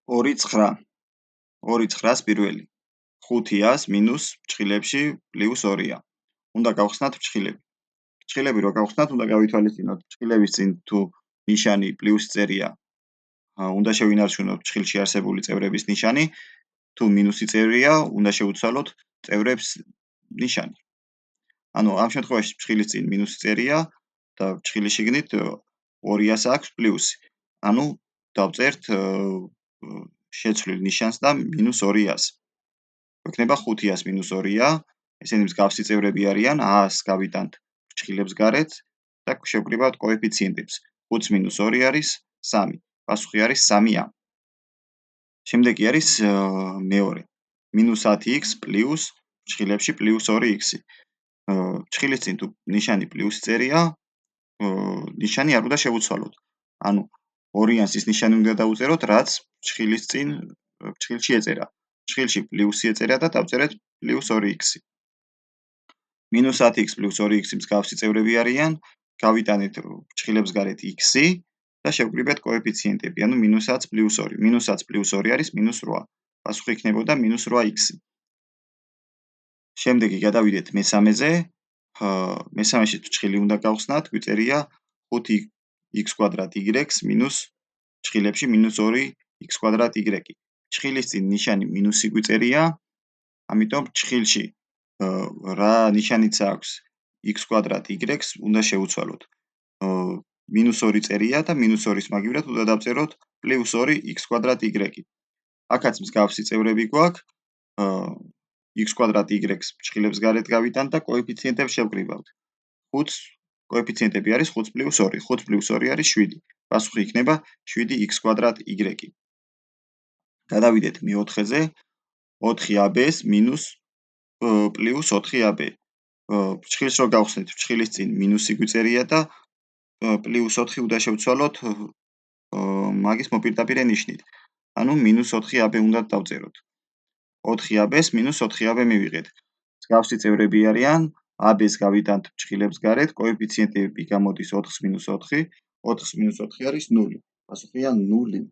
2-9. 2-9-ს პირველი. 500 მინუს ჭხილებში პლუს 2-ია. უნდა გავხსნათ ჭხილები. ჭხილები რო გავხსნათ, უნდა გავითვალისწინოთ ჭხილების წინ თუ ნიშანი პლუს წერია. უნდა შევინარჩუნოთ ჭხილში არსებული წევრების ნიშანი, თუ მინუსი წერია, უნდა შევცვალოთ წევრებს ნიშანი. ანუ ამ შემთხვევაში ჭხილის წინ მინუსი წერია და ჭხილის შიგნით 200-ს აქვს პლუსი. ანუ დავწერთ შეცვლილ ნიშანს და -200-ს. გვექნება 500-ს -2-ია, ესენი მსგავსი წევრები არიან, 100-ს გავიტანთ ჭხილებს გარეთ და შევკრიბავთ კოეფიციენტებს. 5 - 2 არის 3. პასუხი არის 3-ა. შემდეგი არის მეორე. -10x პლუს ჭხილებში პლუს 2x. ჭხილის წინ თუ ნიშანი პლუს წერია, ნიშანი არ უნდა შევუცვალოთ. ანუ ორიანს ის ნიშანი უნდა დაუწეროთ, რაც ჭხილის წინ ჭხილში ეწერა. ჭხილში პლუსი ეწერა და დავწერეთ პლუს 2x. -10x პლუს 2x მსგავსი წევრები არიან, გავიტანეთ ჭხილებს გარეთ x-ი და შევკრიბეთ კოეფიციენტები, ანუ -10 პლუს 2. -10 პლუს 2 არის -8. პასუხი იქნებოდა -8x. შემდეგი გადავიდეთ მესამეზე. მესამეში ჭხილი უნდა გავხსნათ, გვიწერია 5x² მინუს ჭხილებში -2x²y. ჭხილის წინ ნიშანი მინუსი გვიწერია, ამიტომ ჭხილში რა ნიშანიც აქვს x²y-ს უნდა შევუცვალოთ. -2 წერია და -2-ის მაგივრად უნდა დავწეროთ +2x²y. აქაც მსგავსი წევრები გვაქვს. x²y-ს ჭხილებს გარეთ გავიტანთ და კოეფიციენტებს შევკრიბავთ. 5 კოეფიციენტები არის 5 + 2. 5 + 2 არის 7. პასუხი იქნება 7x²y. გადავიდეთ მეოთხეზე. 4ab-ს მინუს პლუს 4ab. ჭხილს რო გავხსნით, ჭხილის წინ მინუსი გვიწერია და პლუს 4 უნდა შევცვალოთ მაგის მოპირდაპირე ნიშნით. ანუ -4ab უნდა დავწეროთ. 4ab-ს -4ab მივიღეთ. მსგავსი წევრები არიან, ab-ს გავიტანთ ჭხილებს გარეთ, კოეფიციენტები გამოდის 4-ს - 4. 4-ს - 4 არის 0. პასუხია 0.